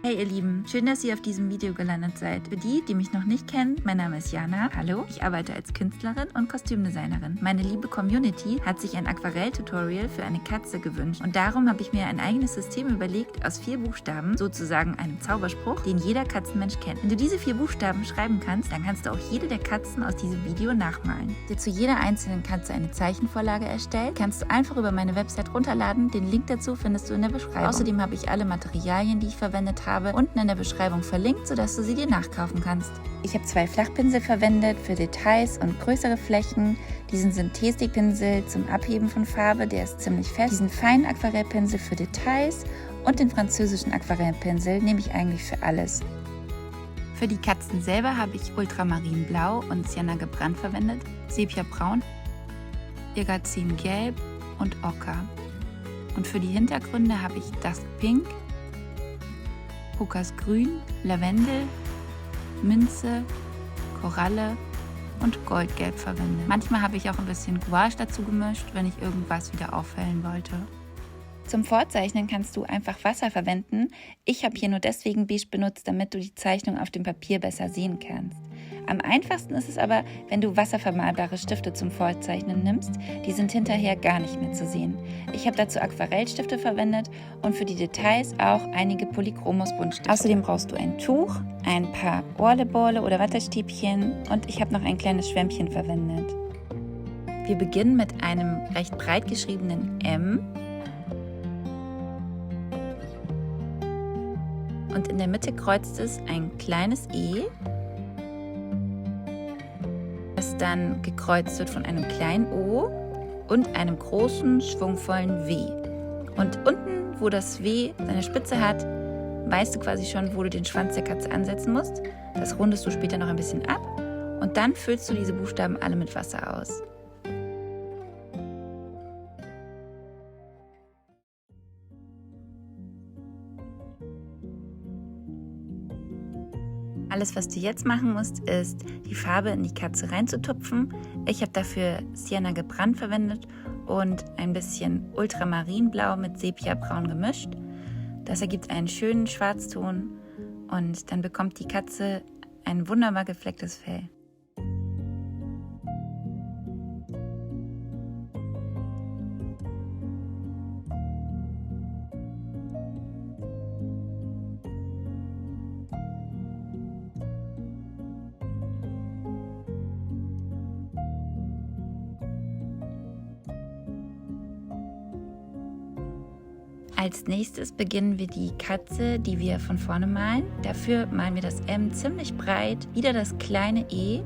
Hey ihr Lieben, schön, dass ihr auf diesem Video gelandet seid. Für die, die mich noch nicht kennen, mein Name ist Jana. Hallo, ich arbeite als Künstlerin und Kostümdesignerin. Meine liebe Community hat sich ein Aquarell-Tutorial für eine Katze gewünscht und darum habe ich mir ein eigenes System überlegt aus 4 Buchstaben, sozusagen einem Zauberspruch, den jeder Katzenmensch kennt. Wenn du diese 4 Buchstaben schreiben kannst, dann kannst du auch jede der Katzen aus diesem Video nachmalen. Dir zu jeder einzelnen Katze eine Zeichenvorlage erstellt, kannst du einfach über meine Website runterladen. Den Link dazu findest du in der Beschreibung. Außerdem habe ich alle Materialien, die ich verwendet habe, unten in der Beschreibung verlinkt, sodass du sie dir nachkaufen kannst. Ich habe 2 Flachpinsel verwendet für Details und größere Flächen, diesen Synthetikpinsel zum Abheben von Farbe, der ist ziemlich fest, diesen feinen Aquarellpinsel für Details und den französischen Aquarellpinsel nehme ich eigentlich für alles. Für die Katzen selber habe ich Ultramarinblau und Sienna gebrannt verwendet, Sepiabraun, Irgazin Gelb und Ocker. Und für die Hintergründe habe ich Dusk Pink, Hokas Grün, Lavendel, Minze, Koralle und Goldgelb verwendet. Manchmal habe ich auch ein bisschen Gouache dazu gemischt, wenn ich irgendwas wieder auffällen wollte. Zum Vorzeichnen kannst du einfach Wasser verwenden. Ich habe hier nur deswegen beige benutzt, damit du die Zeichnung auf dem Papier besser sehen kannst. Am einfachsten ist es aber, wenn du wasservermalbare Stifte zum Vorzeichnen nimmst. Die sind hinterher gar nicht mehr zu sehen. Ich habe dazu Aquarellstifte verwendet und für die Details auch einige Polychromos Buntstifte. Außerdem brauchst du ein Tuch, ein paar Orleborle oder Wattestäbchen und ich habe noch ein kleines Schwämmchen verwendet. Wir beginnen mit einem recht breit geschriebenen M. Und in der Mitte kreuzt es ein kleines E, das dann gekreuzt wird von einem kleinen O und einem großen, schwungvollen W. Und unten, wo das W seine Spitze hat, weißt du quasi schon, wo du den Schwanz der Katze ansetzen musst. Das rundest du später noch ein bisschen ab und dann füllst du diese Buchstaben alle mit Wasser aus. Alles, was du jetzt machen musst, ist, die Farbe in die Katze reinzutupfen. Ich habe dafür Sienna gebrannt verwendet und ein bisschen Ultramarinblau mit Sepiabraun gemischt. Das ergibt einen schönen Schwarzton und dann bekommt die Katze ein wunderbar geflecktes Fell. Als nächstes beginnen wir die Katze, die wir von vorne malen. Dafür malen wir das M ziemlich breit, wieder das kleine E,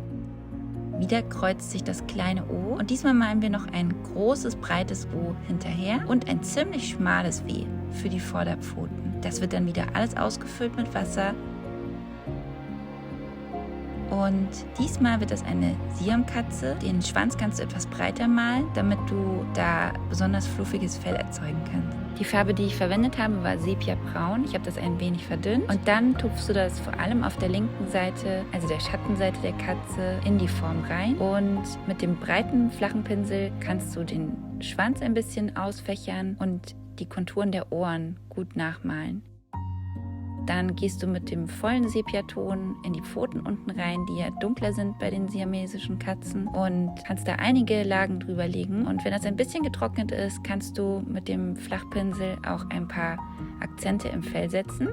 wieder kreuzt sich das kleine O und diesmal malen wir noch ein großes, breites O hinterher und ein ziemlich schmales W für die Vorderpfoten. Das wird dann wieder alles ausgefüllt mit Wasser. Und diesmal wird das eine Siamkatze. Den Schwanz kannst du etwas breiter malen, damit du da besonders fluffiges Fell erzeugen kannst. Die Farbe, die ich verwendet habe, war Sepiabraun. Ich habe das ein wenig verdünnt. Und dann tupfst du das vor allem auf der linken Seite, also der Schattenseite der Katze, in die Form rein. Und mit dem breiten, flachen Pinsel kannst du den Schwanz ein bisschen ausfächern und die Konturen der Ohren gut nachmalen. Dann gehst du mit dem vollen Sepiaton in die Pfoten unten rein, die ja dunkler sind bei den siamesischen Katzen und kannst da einige Lagen drüber legen. Und wenn das ein bisschen getrocknet ist, kannst du mit dem Flachpinsel auch ein paar Akzente im Fell setzen.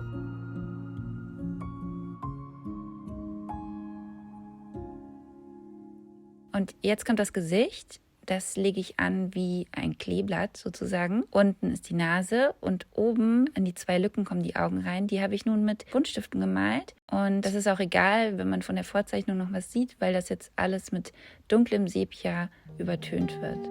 Und jetzt kommt das Gesicht. Das lege ich an wie ein Kleeblatt sozusagen. Unten ist die Nase und oben in die 2 Lücken kommen die Augen rein. Die habe ich nun mit Buntstiften gemalt. Und das ist auch egal, wenn man von der Vorzeichnung noch was sieht, weil das jetzt alles mit dunklem Sepia übertönt wird.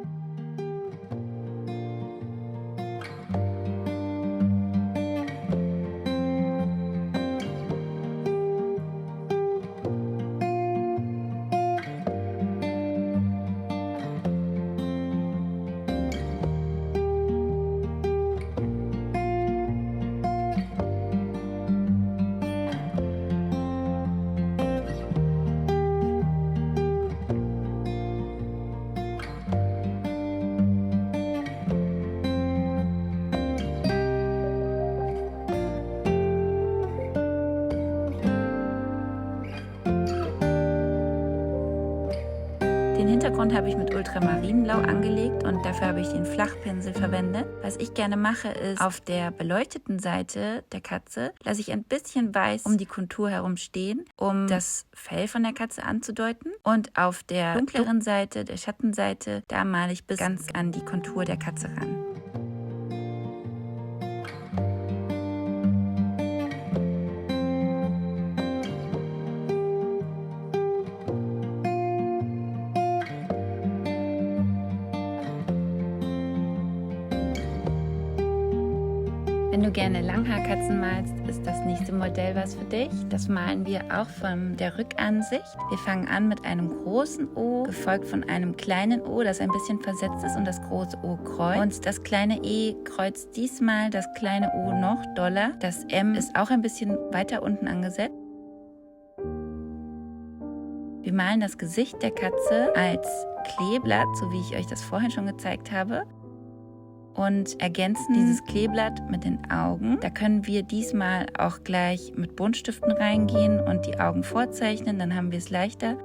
Hintergrund habe ich mit Ultramarinblau angelegt und dafür habe ich den Flachpinsel verwendet. Was ich gerne mache, ist, auf der beleuchteten Seite der Katze lasse ich ein bisschen Weiß um die Kontur herum stehen, um das Fell von der Katze anzudeuten. Und auf der dunkleren Seite, der Schattenseite, da male ich bis ganz an die Kontur der Katze ran. Wenn du gerne Langhaarkatzen malst, ist das nächste Modell was für dich. Das malen wir auch von der Rückansicht. Wir fangen an mit einem großen O, gefolgt von einem kleinen O, das ein bisschen versetzt ist und das große O kreuzt. Und das kleine E kreuzt diesmal das kleine O noch doller. Das M ist auch ein bisschen weiter unten angesetzt. Wir malen das Gesicht der Katze als Kleeblatt, so wie ich euch das vorhin schon gezeigt habe. Und ergänzen dieses Kleeblatt mit den Augen. Da können wir diesmal auch gleich mit Buntstiften reingehen und die Augen vorzeichnen, dann haben wir es leichter.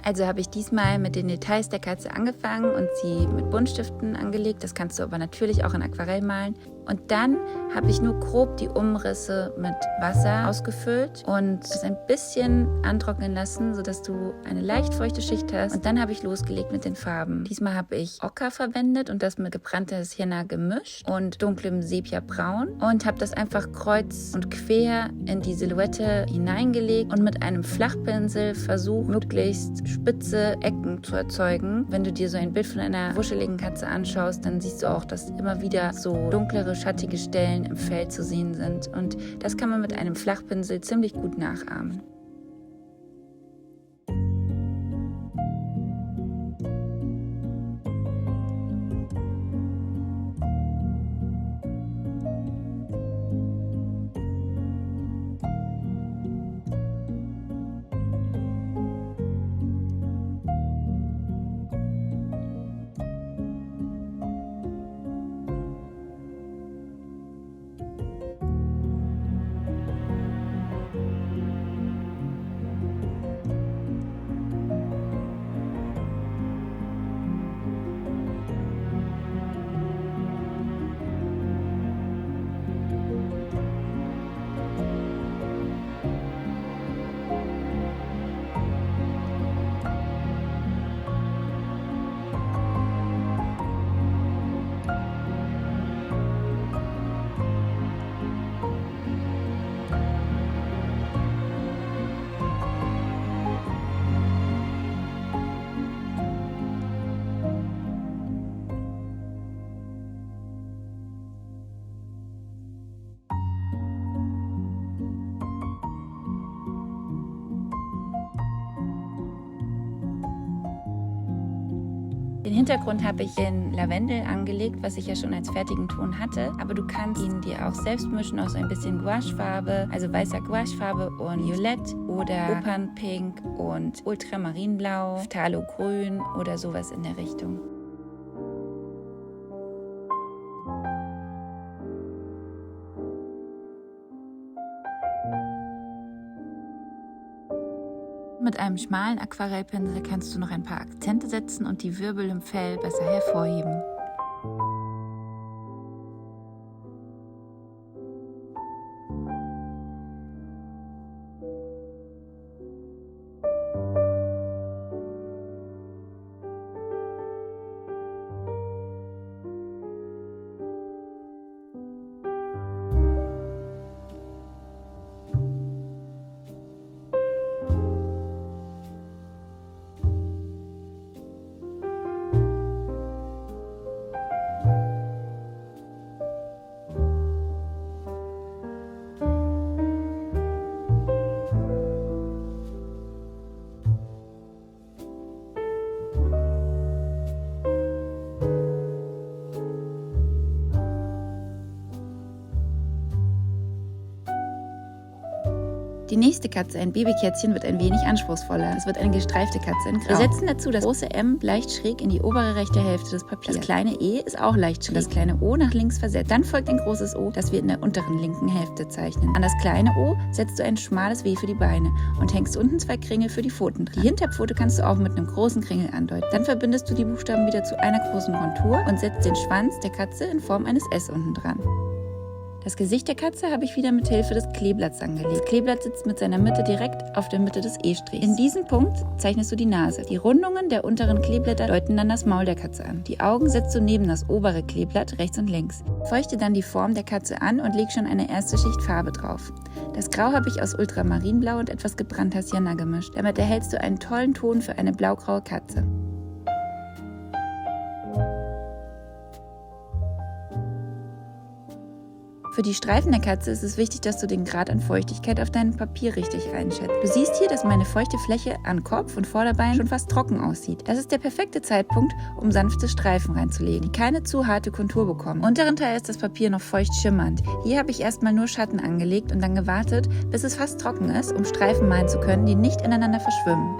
Also habe ich diesmal mit den Details der Katze angefangen und sie mit Buntstiften angelegt. Das kannst du aber natürlich auch in Aquarell malen. Und dann habe ich nur grob die Umrisse mit Wasser ausgefüllt und es ein bisschen antrocknen lassen, sodass du eine leicht feuchte Schicht hast. Und dann habe ich losgelegt mit den Farben. Diesmal habe ich Ocker verwendet und das mit gebrannter Sienna gemischt und dunklem Sepia-Braun. Und habe das einfach kreuz und quer in die Silhouette hineingelegt und mit einem Flachpinsel versucht, möglichst spitze Ecken zu erzeugen. Wenn du dir so ein Bild von einer wuscheligen Katze anschaust, dann siehst du auch, dass immer wieder so dunklere, schattige Stellen im Fell zu sehen sind. Und das kann man mit einem Flachpinsel ziemlich gut nachahmen. Den Hintergrund habe ich in Lavendel angelegt, was ich ja schon als fertigen Ton hatte. Aber du kannst ihn dir auch selbst mischen aus ein bisschen Gouachefarbe, also weißer Gouachefarbe und Violett oder Opernpink und Ultramarinblau, Phthalogrün oder sowas in der Richtung. Mit einem schmalen Aquarellpinsel kannst du noch ein paar Akzente setzen und die Wirbel im Fell besser hervorheben. Die nächste Katze, ein Babykätzchen, wird ein wenig anspruchsvoller. Es wird eine gestreifte Katze in Grau. Wir setzen dazu das große M leicht schräg in die obere rechte Hälfte des Papiers. Das kleine E ist auch leicht schräg. Das kleine O nach links versetzt. Dann folgt ein großes O, das wir in der unteren linken Hälfte zeichnen. An das kleine O setzt du ein schmales W für die Beine und hängst unten 2 Kringel für die Pfoten dran. Die Hinterpfote kannst du auch mit einem großen Kringel andeuten. Dann verbindest du die Buchstaben wieder zu einer großen Kontur und setzt den Schwanz der Katze in Form eines S unten dran. Das Gesicht der Katze habe ich wieder mit Hilfe des Kleeblatts angelegt. Das Kleeblatt sitzt mit seiner Mitte direkt auf der Mitte des E-Strichs. In diesem Punkt zeichnest du die Nase. Die Rundungen der unteren Kleeblätter deuten dann das Maul der Katze an. Die Augen setzt du neben das obere Kleeblatt rechts und links. Feuchte dann die Form der Katze an und leg schon eine erste Schicht Farbe drauf. Das Grau habe ich aus Ultramarinblau und etwas gebrannter Sienna gemischt. Damit erhältst du einen tollen Ton für eine blaugraue Katze. Für die Streifen der Katze ist es wichtig, dass du den Grad an Feuchtigkeit auf deinem Papier richtig einschätzt. Du siehst hier, dass meine feuchte Fläche an Kopf und Vorderbein schon fast trocken aussieht. Das ist der perfekte Zeitpunkt, um sanfte Streifen reinzulegen, die keine zu harte Kontur bekommen. Im unteren Teil ist das Papier noch feucht schimmernd. Hier habe ich erstmal nur Schatten angelegt und dann gewartet, bis es fast trocken ist, um Streifen malen zu können, die nicht ineinander verschwimmen.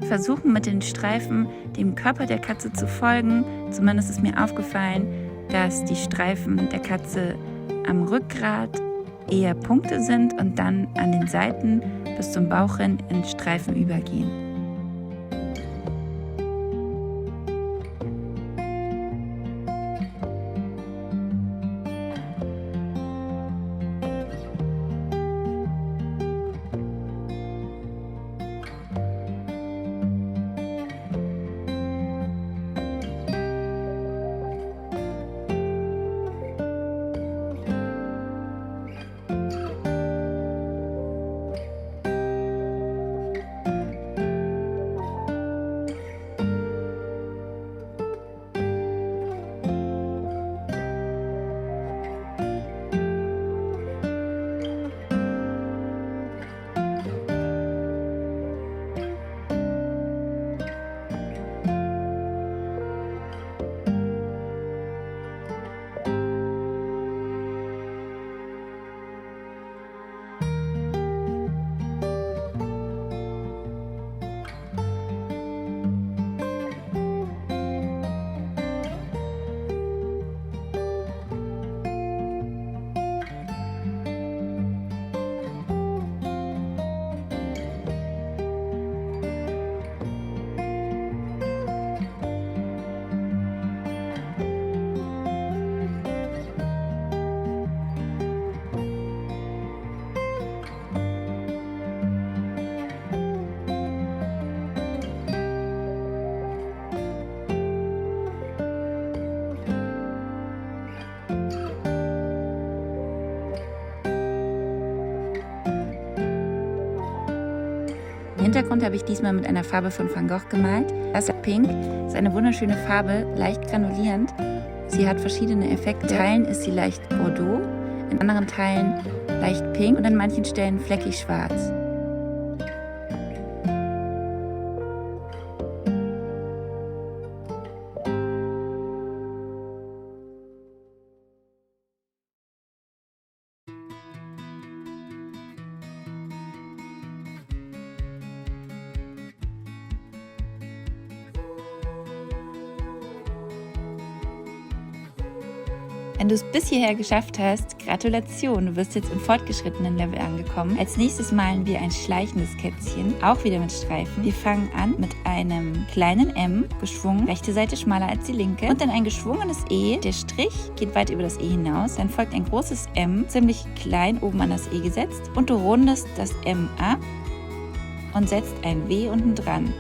Versuchen mit den Streifen dem Körper der Katze zu folgen. Zumindest ist mir aufgefallen, dass die Streifen der Katze am Rückgrat eher Punkte sind und dann an den Seiten bis zum Bauch hin in Streifen übergehen. Den Hintergrund habe ich diesmal mit einer Farbe von Van Gogh gemalt. Das Pink ist eine wunderschöne Farbe, leicht granulierend. Sie hat verschiedene Effekte. In Teilen ist sie leicht Bordeaux, in anderen Teilen leicht pink und an manchen Stellen fleckig schwarz. Wenn du es bis hierher geschafft hast, Gratulation, du bist jetzt im fortgeschrittenen Level angekommen. Als nächstes malen wir ein schleichendes Kätzchen, auch wieder mit Streifen. Wir fangen an mit einem kleinen M, geschwungen, rechte Seite schmaler als die linke und dann ein geschwungenes E. Der Strich geht weit über das E hinaus, dann folgt ein großes M, ziemlich klein oben an das E gesetzt und du rundest das M ab und setzt ein W unten dran.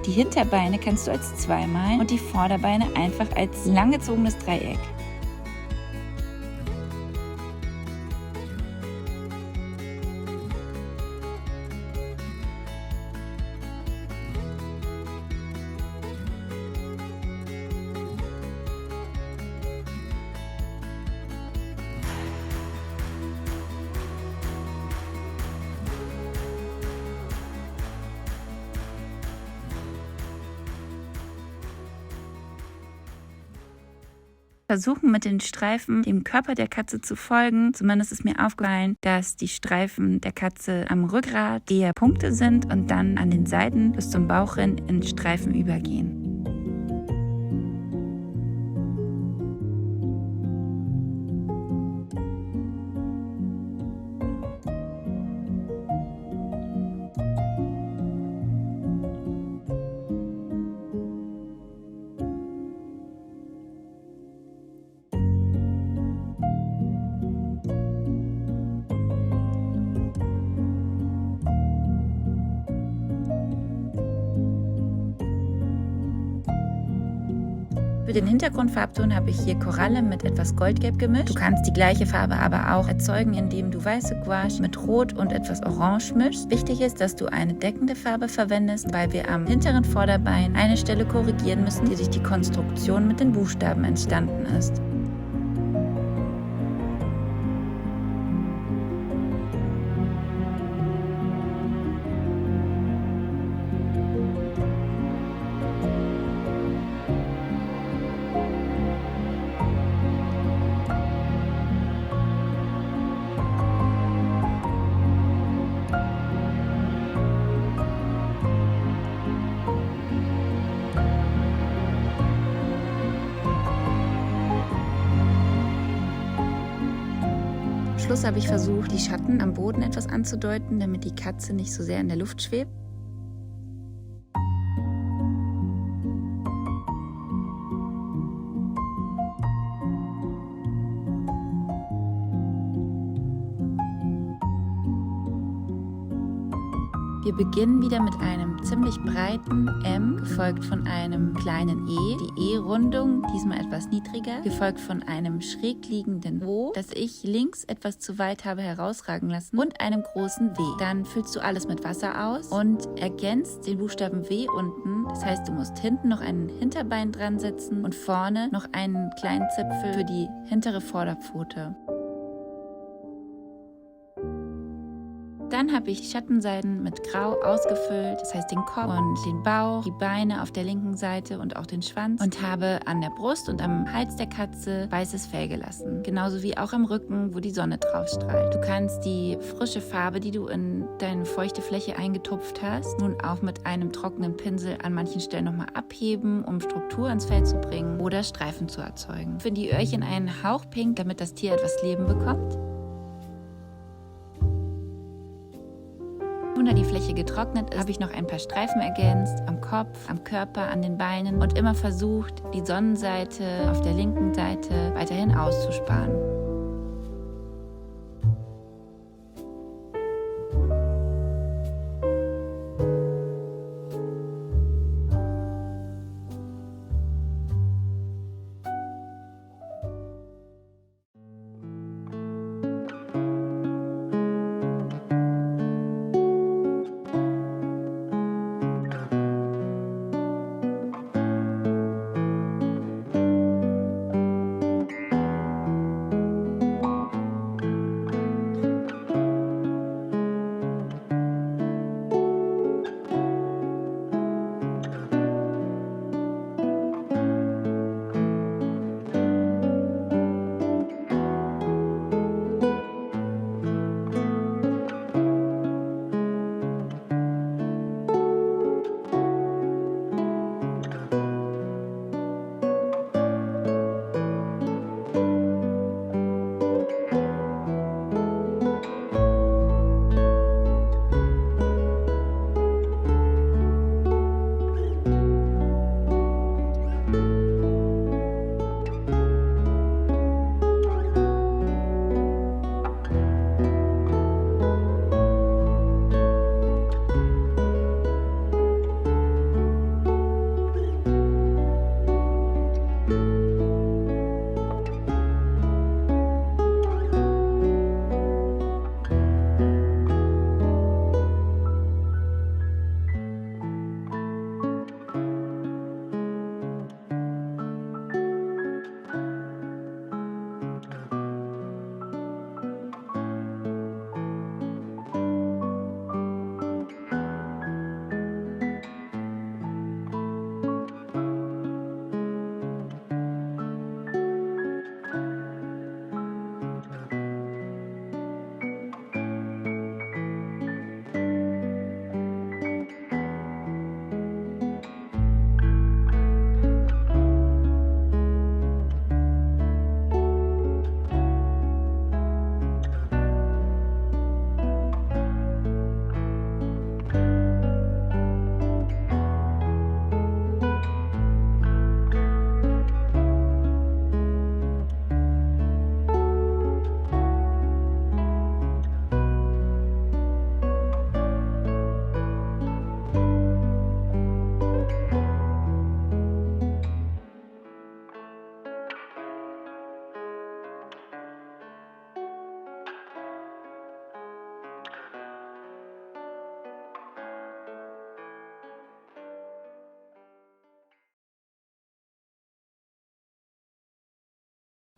Die Hinterbeine kannst du als 2 malen und die Vorderbeine einfach als langgezogenes Dreieck. versuchen mit den Streifen dem Körper der Katze zu folgen. Zumindest ist mir aufgefallen, dass die Streifen der Katze am Rückgrat eher Punkte sind und dann an den Seiten bis zum Bauchrind in Streifen übergehen. Für den Hintergrundfarbton habe ich hier Koralle mit etwas Goldgelb gemischt. Du kannst die gleiche Farbe aber auch erzeugen, indem du weiße Gouache mit Rot und etwas Orange mischst. Wichtig ist, dass du eine deckende Farbe verwendest, weil wir am hinteren Vorderbein eine Stelle korrigieren müssen, die durch die Konstruktion mit den Buchstaben entstanden ist. Am Schluss habe ich versucht, die Schatten am Boden etwas anzudeuten, damit die Katze nicht so sehr in der Luft schwebt. Wir beginnen wieder mit einem ziemlich breiten M, gefolgt von einem kleinen E. Die E-Rundung, diesmal etwas niedriger, gefolgt von einem schräg liegenden O, das ich links etwas zu weit habe herausragen lassen, und einem großen W. Dann füllst du alles mit Wasser aus und ergänzt den Buchstaben W unten. Das heißt, du musst hinten noch ein Hinterbein dran setzen und vorne noch einen kleinen Zipfel für die hintere Vorderpfote. Dann habe ich Schattenseiten mit Grau ausgefüllt, das heißt den Kopf und den Bauch, die Beine auf der linken Seite und auch den Schwanz, und habe an der Brust und am Hals der Katze weißes Fell gelassen. Genauso wie auch am Rücken, wo die Sonne drauf strahlt. Du kannst die frische Farbe, die du in deine feuchte Fläche eingetupft hast, nun auch mit einem trockenen Pinsel an manchen Stellen nochmal abheben, um Struktur ins Fell zu bringen oder Streifen zu erzeugen. Für die Öhrchen einen Hauch pink, damit das Tier etwas Leben bekommt. Nun, da die Fläche getrocknet ist, habe ich noch ein paar Streifen ergänzt, am Kopf, am Körper, an den Beinen und immer versucht, die Sonnenseite auf der linken Seite weiterhin auszusparen.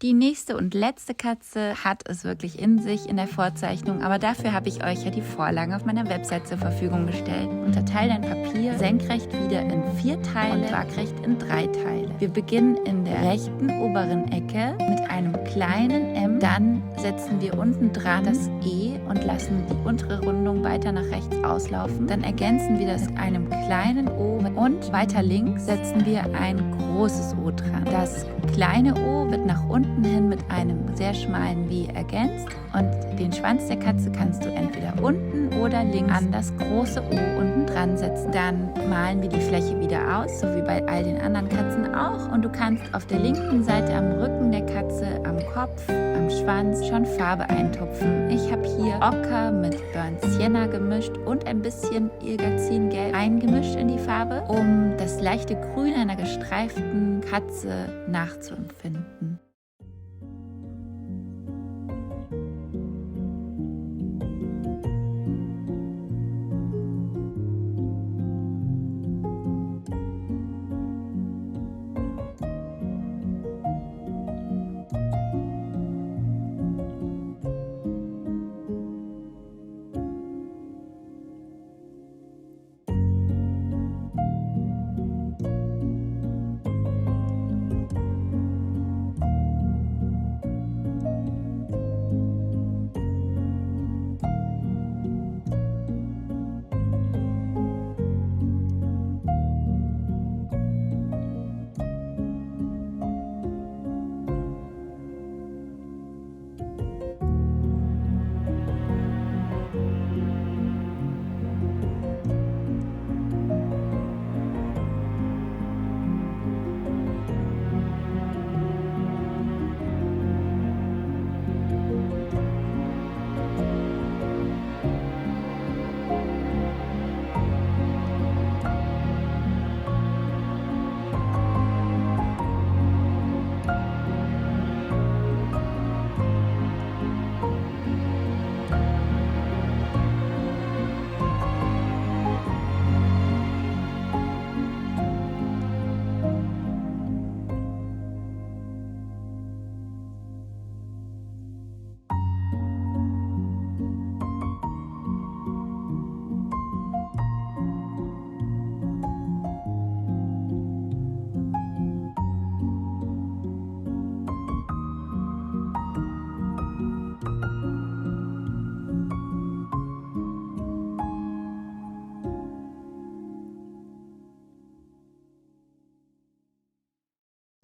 Die nächste und letzte Katze hat es wirklich in sich in der Vorzeichnung, aber dafür habe ich euch ja die Vorlagen auf meiner Website zur Verfügung gestellt. Unterteile dein Papier senkrecht wieder in 4 Teile und waagrecht in 3 Teile. Wir beginnen in der rechten oberen Ecke mit einem kleinen M, dann setzen wir unten dran das E und lassen die untere Rundung weiter nach rechts auslaufen. Dann ergänzen wir das mit einem kleinen O und weiter links setzen wir ein großes O dran. Das kleine O wird nach unten hin mit einem sehr schmalen W ergänzt und den Schwanz der Katze kannst du entweder unten oder links an das große O unten dran setzen. Dann malen wir die Fläche wieder aus, so wie bei all den anderen Katzen auch, und du kannst auf der linken Seite am Rücken der Katze, am Kopf, am Schwanz schon Farbe eintupfen. Ich habe hier Ocker mit Burnt Sienna gemischt und ein bisschen Irgazingelb eingemischt in die Farbe, um das leichte Grün einer gestreiften Katze nachzuempfinden.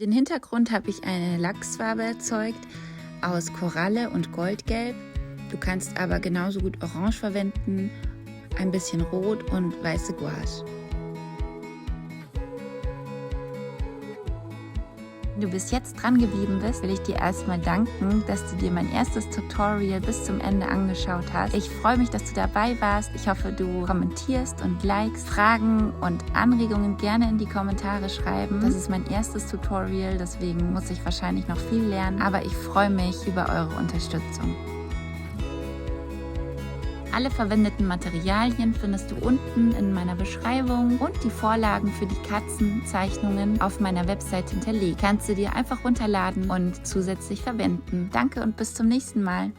Den Hintergrund habe ich eine Lachsfarbe erzeugt aus Koralle und Goldgelb. Du kannst aber genauso gut Orange verwenden, ein bisschen Rot und weiße Gouache. Wenn du bis jetzt dran geblieben bist, will ich dir erstmal danken, dass du dir mein erstes Tutorial bis zum Ende angeschaut hast. Ich freue mich, dass du dabei warst. Ich hoffe, du kommentierst und likest, Fragen und Anregungen gerne in die Kommentare schreiben. Das ist mein erstes Tutorial, deswegen muss ich wahrscheinlich noch viel lernen, aber ich freue mich über eure Unterstützung. Alle verwendeten Materialien findest du unten in meiner Beschreibung und die Vorlagen für die Katzenzeichnungen auf meiner Website hinterlegt. Kannst du dir einfach runterladen und zusätzlich verwenden. Danke und bis zum nächsten Mal.